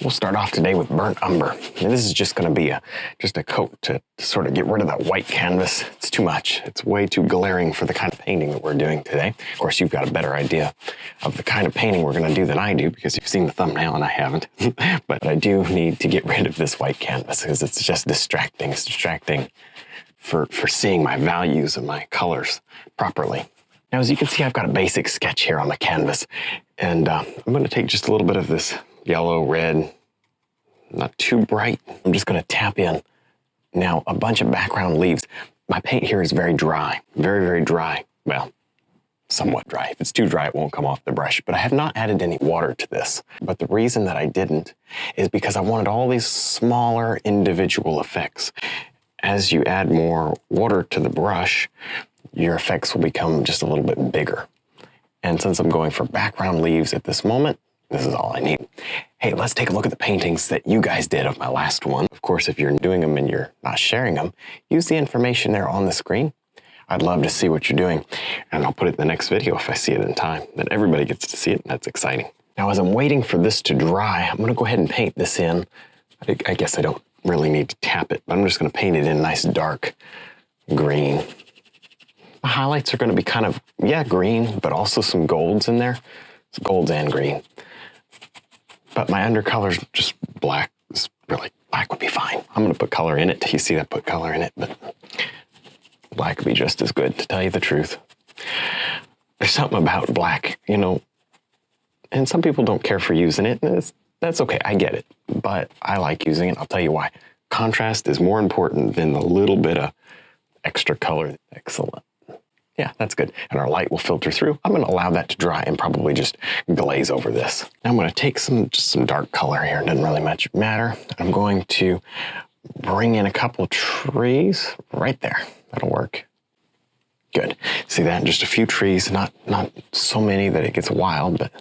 We'll start off today with burnt umber. And this is just going to be just a coat to sort of get rid of that white canvas. It's too much. It's way too glaring for the kind of painting that we're doing today. Of course, you've got a better idea of the kind of painting we're going to do than I do because you've seen the thumbnail and I haven't. But I do need to get rid of this white canvas because it's just distracting. It's distracting for seeing my values and my colors properly. Now, as you can see, I've got a basic sketch here on the canvas. And I'm going to take just a little bit of this yellow, red, not too bright. I'm just going to tap in now a bunch of background leaves. My paint here is very dry, very, very dry. Well, somewhat dry. If it's too dry, it won't come off the brush, but I have not added any water to this. But the reason that I didn't is because I wanted all these smaller individual effects. As you add more water to the brush, your effects will become just a little bit bigger. And since I'm going for background leaves at this moment, this is all I need. Hey, let's take a look at the paintings that you guys did of my last one. Of course, if you're doing them and you're not sharing them, use the information there on the screen. I'd love to see what you're doing, and I'll put it in the next video if I see it in time. Then everybody gets to see it, and that's exciting. Now, as I'm waiting for this to dry, I'm gonna go ahead and paint this in. I guess I don't really need to tap it, but I'm just gonna paint it in nice dark green. The highlights are gonna be kind of, yeah, green, but also some golds in there. It's golds and green. But my undercolor's just black. It's really, black would be fine. I'm gonna put color in it. You see that put color in it, but black would be just as good, to tell you the truth. There's something about black, you know, and some people don't care for using it, and that's okay, I get it. But I like using it, I'll tell you why. Contrast is more important than the little bit of extra color. Excellent. Yeah, that's good. And our light will filter through. I'm gonna allow that to dry and probably just glaze over this. Now I'm gonna take just some dark color here. It doesn't really much matter. I'm going to bring in a couple trees right there. That'll work. Good. See that? Just a few trees, not so many that it gets wild, but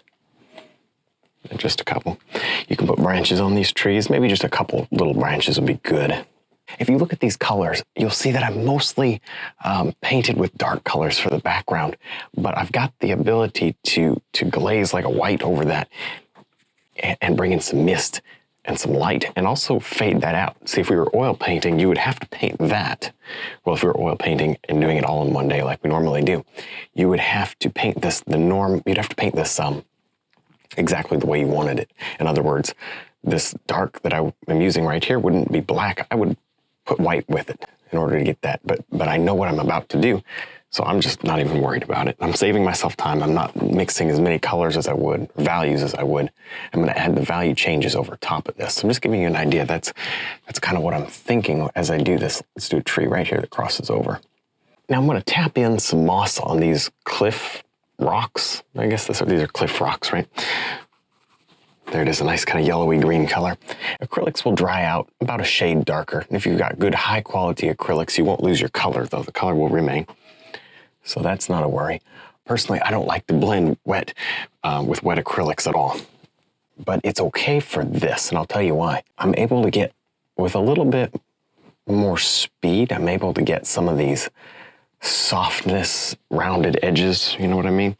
just a couple. You can put branches on these trees. Maybe just a couple little branches would be good. If you look at these colors, you'll see that I'm mostly painted with dark colors for the background, but I've got the ability to glaze like a white over that and bring in some mist and some light and also fade that out. See, if we were oil painting, you would have to paint that. Well, if we were oil painting and doing it all in one day like we normally do, you would have to paint this, you'd have to paint this exactly the way you wanted it. In other words, this dark that I'm using right here wouldn't be black. I would put white with it in order to get that, but I know what I'm about to do, so I'm just not even worried about it. I'm saving myself time. I'm not mixing as many colors as I would, values as I would. I'm gonna add the value changes over top of this. I'm just giving you an idea. That's kind of what I'm thinking as I do this. Let's do a tree right here that crosses over. Now I'm gonna tap in some moss on these cliff rocks. I guess these are cliff rocks, right? There it is, a nice kind of yellowy green color. Acrylics will dry out about a shade darker. And if you've got good high quality acrylics, you won't lose your color though. The color will remain. So that's not a worry. Personally, I don't like to blend wet with wet acrylics at all. But it's okay for this, and I'll tell you why. I'm able to get, with a little bit more speed, I'm able to get some of these softness, rounded edges, you know what I mean,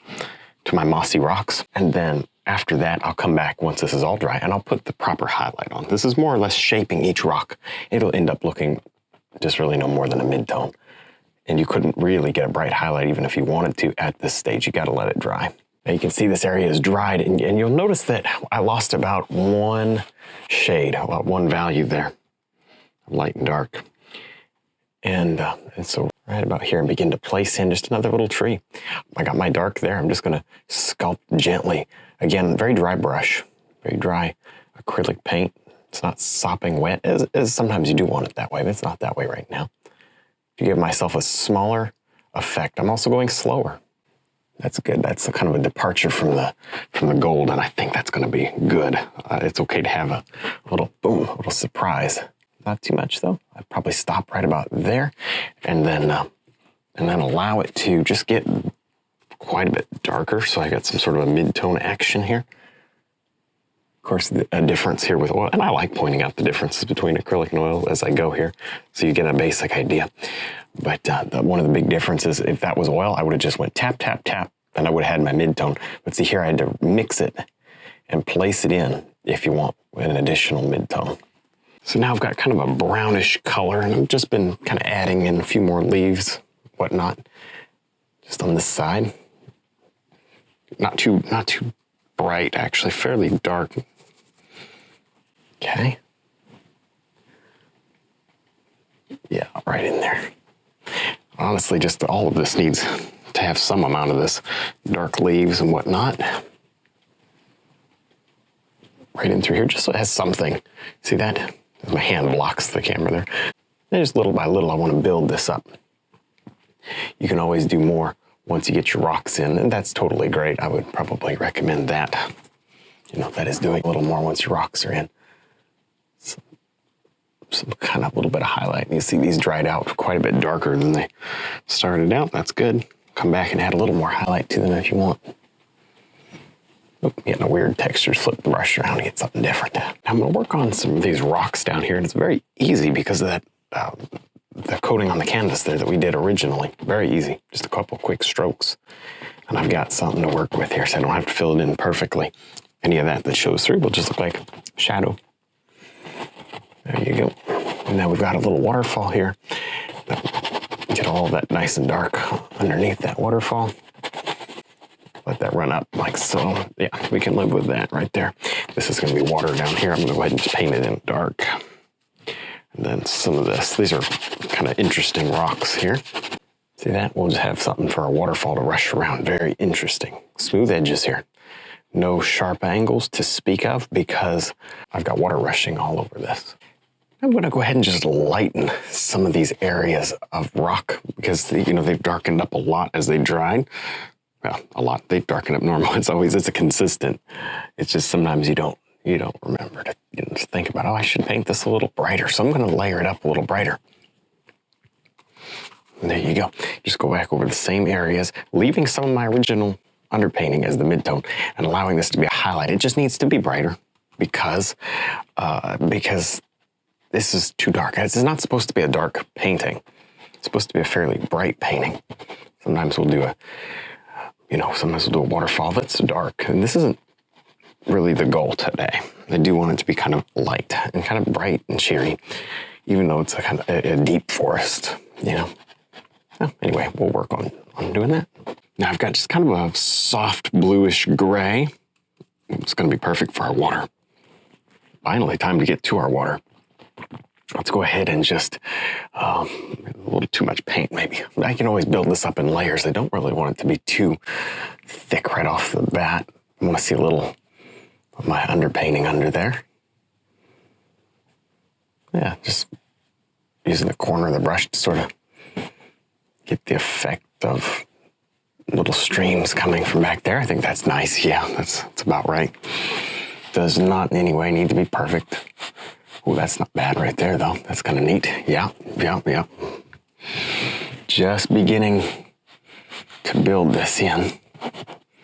to my mossy rocks. And then after that, I'll come back once this is all dry and I'll put the proper highlight on. This is more or less shaping each rock. It'll end up looking just really no more than a mid-tone. And you couldn't really get a bright highlight even if you wanted to at this stage. You gotta let it dry. Now you can see this area is dried and you'll notice that I lost about one shade, about one value there, light and dark. And so right about here and begin to place in just another little tree. I got my dark there. I'm just gonna sculpt gently. Again, very dry brush, very dry acrylic paint. It's not sopping wet, as sometimes you do want it that way, but it's not that way right now. To give myself a smaller effect, I'm also going slower. That's good. That's a kind of a departure from the gold, and I think that's gonna be good. It's okay to have a little boom, a little surprise. Not too much though. I'd probably stop right about there and then allow it to just get quite a bit darker. So I got some sort of a mid-tone action here. Of course, a difference here with oil, and I like pointing out the differences between acrylic and oil as I go here, so you get a basic idea. But one of the big differences, if that was oil, I would have just went tap, tap, tap, and I would have had my mid-tone. But see here, I had to mix it and place it in if you want an additional mid-tone. So now I've got kind of a brownish color, and I've just been kind of adding in a few more leaves, whatnot, just on this side. Not too bright, actually, fairly dark. Okay. Yeah, right in there. Honestly, just all of this needs to have some amount of this dark leaves and whatnot. Right in through here, just so it has something. See that? My hand blocks the camera there. And just little by little, I want to build this up. You can always do more once you get your rocks in, and that's totally great. I would probably recommend that. You know, that is doing a little more once your rocks are in. Some kind of little bit of highlight. You see these dried out quite a bit darker than they started out. That's good. Come back and add a little more highlight to them if you want. Oh, getting a weird texture. Flip the brush around and get something different. Now I'm going to work on some of these rocks down here, and it's very easy because of that the coating on the canvas there that we did originally. Very easy. Just a couple quick strokes. And I've got something to work with here, so I don't have to fill it in perfectly. Any of that shows through will just look like shadow. There you go. And now we've got a little waterfall here. Get all of that nice and dark underneath that waterfall. Let that run up like so. Yeah, we can live with that right there. This is going to be water down here. I'm going to go ahead and just paint it in dark. And then some of this. These are kind of interesting rocks here. See that? We'll just have something for our waterfall to rush around. Very interesting. Smooth edges here. No sharp angles to speak of because I've got water rushing all over this. I'm going to go ahead and just lighten some of these areas of rock because they've darkened up a lot as they dried. Well, a lot. They've darkened up normal. It's a consistent. It's just sometimes you don't remember to think about, oh, I should paint this a little brighter. So I'm going to layer it up a little brighter. And there you go. Just go back over the same areas, leaving some of my original underpainting as the midtone and allowing this to be a highlight. It just needs to be brighter because this is too dark. This is not supposed to be a dark painting. It's supposed to be a fairly bright painting. Sometimes we'll do a waterfall that's dark, and this isn't really the goal today. I do want it to be kind of light and kind of bright and cheery, even though it's a kind of a deep forest, Well, anyway, we'll work on doing that. Now I've got just kind of a soft bluish gray. It's going to be perfect for our water. Finally, time to get to our water. Let's go ahead and just, a little too much paint maybe. I can always build this up in layers. I don't really want it to be too thick right off the bat. I want to see a little of my underpainting under there. Yeah, just using the corner of the brush to sort of get the effect of little streams coming from back there. I think that's nice. Yeah, that's about right. Does not in any way need to be perfect. Oh, that's not bad right there, though. That's kind of neat. Yeah. Just beginning to build this in.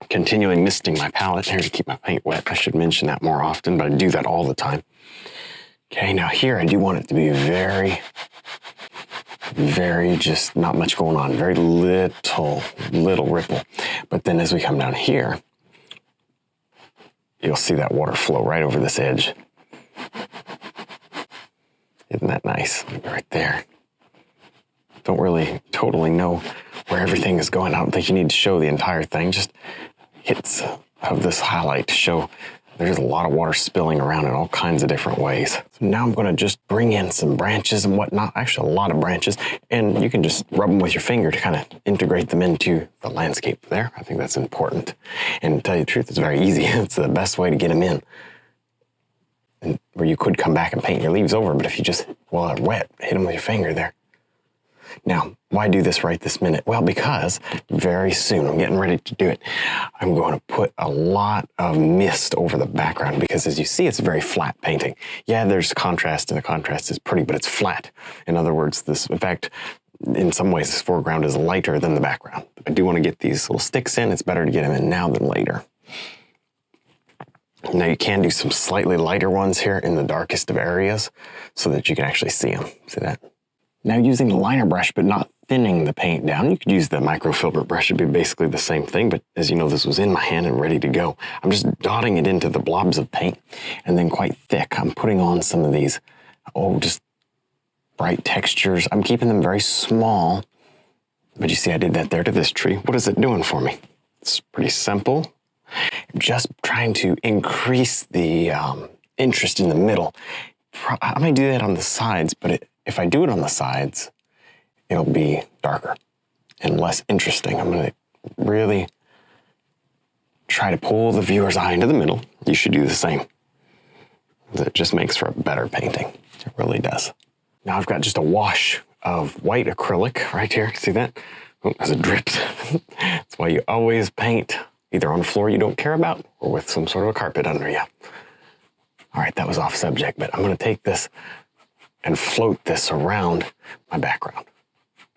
Continuing misting my palette here to keep my paint wet. I should mention that more often, but I do that all the time. Okay, now here I do want it to be very, very just not much going on. Very little ripple. But then as we come down here, you'll see that water flow right over this edge. Isn't that nice? Right there. Don't really totally know where everything is going. I don't think you need to show the entire thing. Just hits of this highlight to show there's a lot of water spilling around in all kinds of different ways. So now I'm going to just bring in some branches and whatnot. Actually, a lot of branches. And you can just rub them with your finger to kind of integrate them into the landscape there. I think that's important. And to tell you the truth, it's very easy. It's the best way to get them in. And where you could come back and paint your leaves over, but if you just, while they're wet, hit them with your finger there. Now, why do this right this minute? Well, because very soon, I'm getting ready to do it, I'm going to put a lot of mist over the background because as you see, it's a very flat painting. Yeah, there's contrast and the contrast is pretty, but it's flat. In other words, in fact, in some ways, this foreground is lighter than the background. I do want to get these little sticks in. It's better to get them in now than later. Now you can do some slightly lighter ones here in the darkest of areas so that you can actually see them. See that? Now using the liner brush, but not thinning the paint down. You could use the microfiber brush, it'd be basically the same thing, but as you know, this was in my hand and ready to go. I'm just dotting it into the blobs of paint, and then quite thick, I'm putting on some of these, just bright textures. I'm keeping them very small, but you see I did that there to this tree. What is it doing for me? It's pretty simple. I'm just trying to increase the interest in the middle. I might do that on the sides, but if I do it on the sides, it'll be darker and less interesting. I'm gonna really try to pull the viewer's eye into the middle. You should do the same. It just makes for a better painting. It really does. Now I've got just a wash of white acrylic right here. See that? Oh, as it drips. That's why you always paint either on a floor you don't care about or with some sort of a carpet under you. All right, that was off subject, but I'm gonna take this and float this around my background.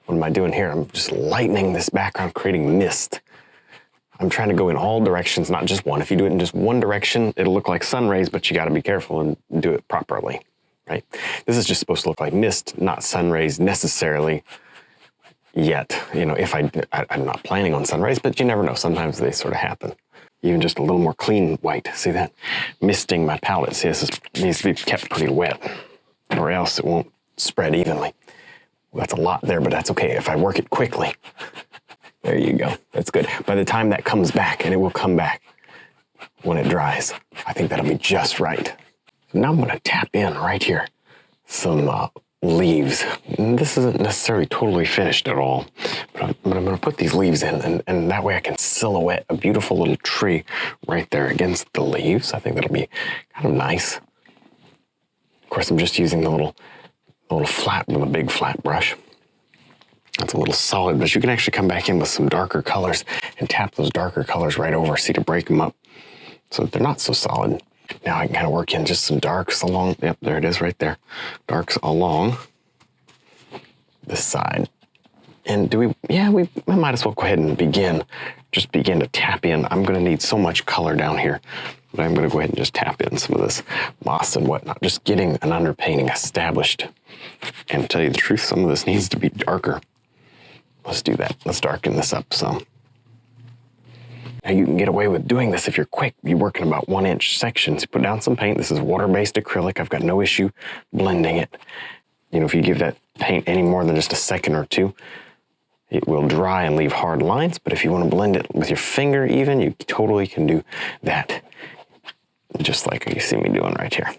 What am I doing here? I'm just lightening this background, creating mist. I'm trying to go in all directions, not just one. If you do it in just one direction, it'll look like sun rays, but you gotta be careful and do it properly, right? This is just supposed to look like mist, not sun rays necessarily yet. You know, if I'm not planning on sun rays, but you never know. Sometimes they sort of happen. Even just a little more clean white, see that? Misting my palette. See, this needs to be kept pretty wet, or else it won't spread evenly. Well, that's a lot there, but that's okay if I work it quickly. There you go, that's good. By the time that comes back, and it will come back when it dries, I think that'll be just right. So now I'm gonna tap in right here some leaves. And this isn't necessarily totally finished at all, but I'm gonna put these leaves in, and that way I can silhouette a beautiful little tree right there against the leaves. I think that'll be kind of nice. Of course, I'm just using the little flat with a big flat brush. That's a little solid, but you can actually come back in with some darker colors and tap those darker colors right over, see, to break them up so that they're not so solid. Now I can kind of work in just some darks along, yep, there it is right there. Darks along this side. And we might as well go ahead and begin to tap in. I'm gonna need so much color down here, but I'm gonna go ahead and just tap in some of this moss and whatnot, just getting an underpainting established. And to tell you the truth, some of this needs to be darker. Let's do that. Let's darken this up some. Now you can get away with doing this if you're quick. You work in about 1-inch sections. You put down some paint. This is water-based acrylic. I've got no issue blending it. You know, if you give that paint any more than just a second or two, it will dry and leave hard lines. But if you want to blend it with your finger even, you totally can do that. Just like you see me doing right here.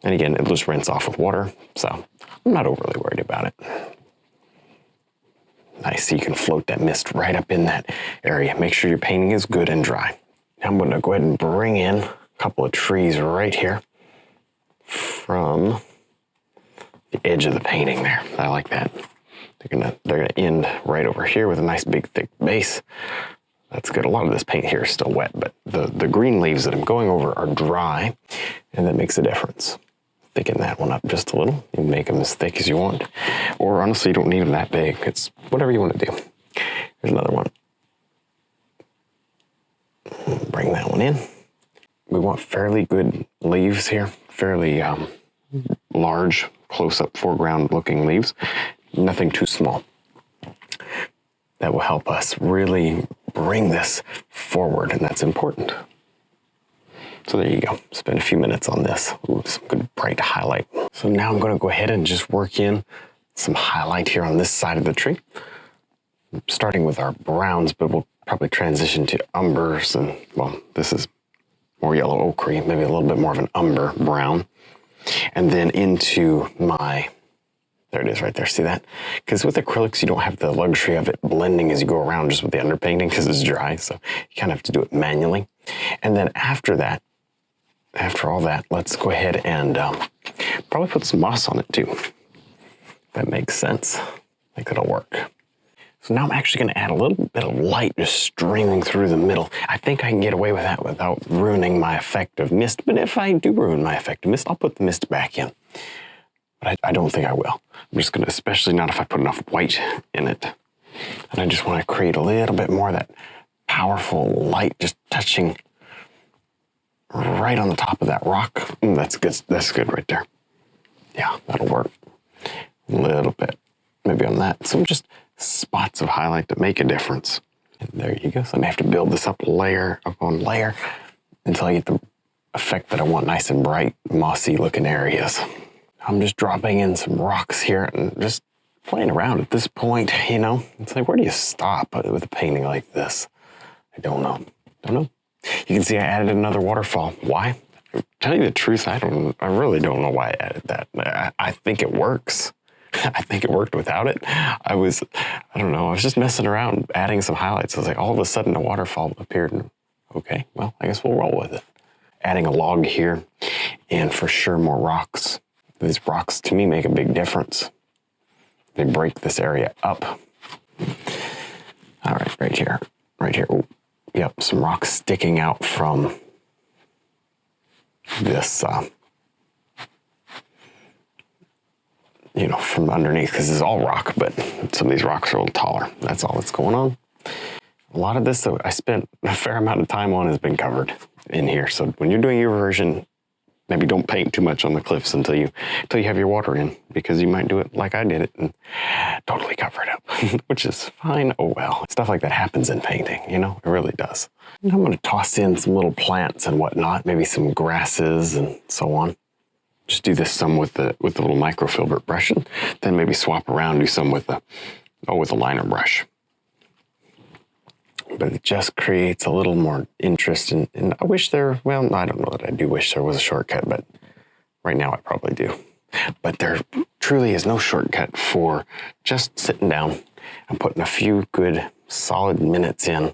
And again, it'll just rinse off with water. So I'm not overly worried about it. Nice, so you can float that mist right up in that area. Make sure your painting is good and dry. Now I'm gonna go ahead and bring in a couple of trees right here from the edge of the painting there. I like that. They're gonna end right over here with a nice big thick base. That's good. A lot of this paint here is still wet, but the green leaves that I'm going over are dry, and that makes a difference. Thicken that one up just a little. You can make them as thick as you want. Or honestly, you don't need them that big. It's whatever you want to do. Here's another one. Bring that one in. We want fairly good leaves here. Fairly large, close-up, foreground looking leaves. Nothing too small. That will help us really bring this forward, and that's important. So there you go. Spend a few minutes on this. Ooh, some good bright highlight. So now I'm going to go ahead and just work in some highlight here on this side of the tree. Starting with our browns, but we'll probably transition to umbers, and well, this is more yellow ochre, maybe a little bit more of an umber brown. And then into my, there it is right there, see that? Because with acrylics, you don't have the luxury of it blending as you go around just with the underpainting because it's dry, so you kind of have to do it manually. And then after that, after all that, let's go ahead and probably put some moss on it too. That makes sense. I think that'll work. So now I'm actually going to add a little bit of light just streaming through the middle. I think I can get away with that without ruining my effect of mist, but if I do ruin my effect of mist, I'll put the mist back in. But I don't think I will. I'm just going to, especially not if I put enough white in it. And I just want to create a little bit more of that powerful light just touching right on the top of that rock. That's good. That's good right there. Yeah, that'll work. A little bit, maybe on that. Some just spots of highlight that make a difference. And there you go. So I may have to build this up layer upon layer until I get the effect that I want, nice and bright, mossy looking areas. I'm just dropping in some rocks here and just playing around at this point, you know. It's like, where do you stop with a painting like this? I don't know. You can see I added another waterfall. Why? To tell you the truth, I really don't know why I added that. I think it works. I think it worked without it. I don't know, I was just messing around, adding some highlights. I was like, all of a sudden a waterfall appeared and, okay, well, I guess we'll roll with it. Adding a log here, and for sure more rocks. These rocks to me make a big difference. They break this area up. All right, right here. Ooh, yep, some rocks sticking out from this, you know, from underneath, because it's all rock, but some of these rocks are a little taller. That's all that's going on. A lot of this that I spent a fair amount of time on has been covered in here. So when you're doing your version, maybe don't paint too much on the cliffs until you have your water in, because you might do it like I did it and totally cover it up, which is fine. Oh well, stuff like that happens in painting, you know, it really does. And I'm gonna toss in some little plants and whatnot, maybe some grasses and so on. Just do this some with the little microfilbert brush, and then maybe swap around, do some with the liner brush. But it just creates a little more interest, and I wish there, well, I don't know that I do wish there was a shortcut, but right now I probably do. But there truly is no shortcut for just sitting down and putting a few good solid minutes in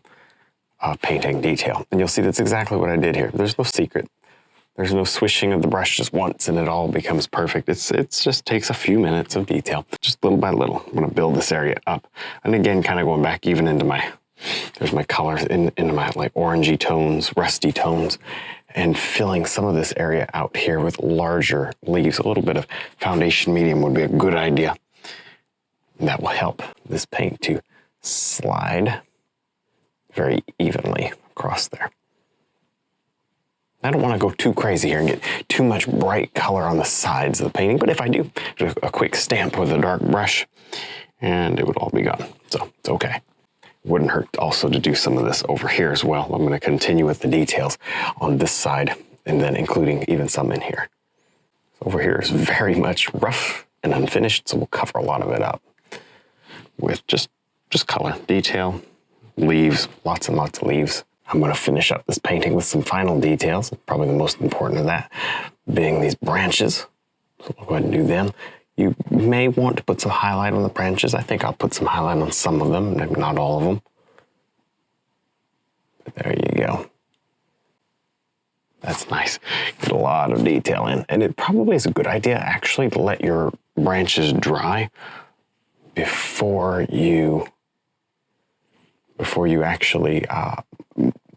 painting detail. And you'll see that's exactly what I did here. There's no secret. There's no swishing of the brush just once and it all becomes perfect. It's just takes a few minutes of detail, just little by little. I'm gonna build this area up. And again, kind of going back even into there's my colors into my like orangey tones, rusty tones, and filling some of this area out here with larger leaves. A little bit of foundation medium would be a good idea. And that will help this paint to slide very evenly across there. I don't want to go too crazy here and get too much bright color on the sides of the painting, but if I do, just a quick stamp with a dark brush and it would all be gone. So it's okay. Wouldn't hurt also to do some of this over here as well. I'm going to continue with the details on this side and then including even some in here. Over here is very much rough and unfinished, so we'll cover a lot of it up with just color, detail, leaves, lots and lots of leaves. I'm going to finish up this painting with some final details, probably the most important of that being these branches. So we'll go ahead and do them. You may want to put some highlight on the branches. I think I'll put some highlight on some of them, maybe not all of them. But there you go. That's nice. Get a lot of detail in. And it probably is a good idea actually to let your branches dry before you actually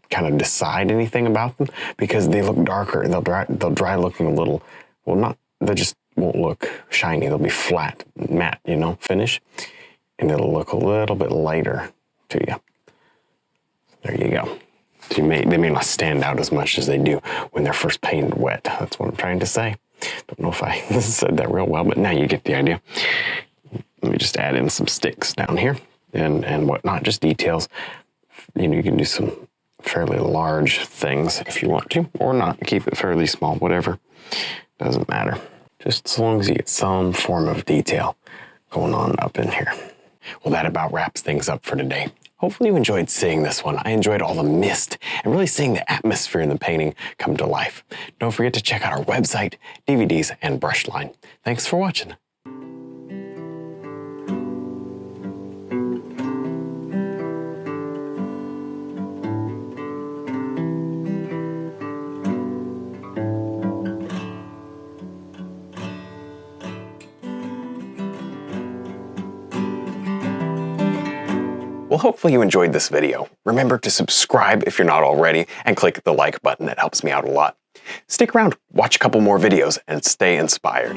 kind of decide anything about them, because they look darker. They'll dry looking a little, well, they just won't look shiny. They'll be flat, matte, you know, finish, and it'll look a little bit lighter to you. There you go. So they may not stand out as much as they do when they're first painted wet. That's what I'm trying to say. Don't know if I said that real well, but now you get the idea. Let me just add in some sticks down here and whatnot, just details. You know, you can do some fairly large things if you want to, or not. Keep it fairly small, whatever. Doesn't matter. Just as long as you get some form of detail going on up in here. Well, that about wraps things up for today. Hopefully you enjoyed seeing this one. I enjoyed all the mist and really seeing the atmosphere in the painting come to life. Don't forget to check out our website, DVDs, and brush line. Thanks for watching. Well, hopefully you enjoyed this video. Remember to subscribe if you're not already, and click the like button. That helps me out a lot. Stick around, watch a couple more videos, and stay inspired.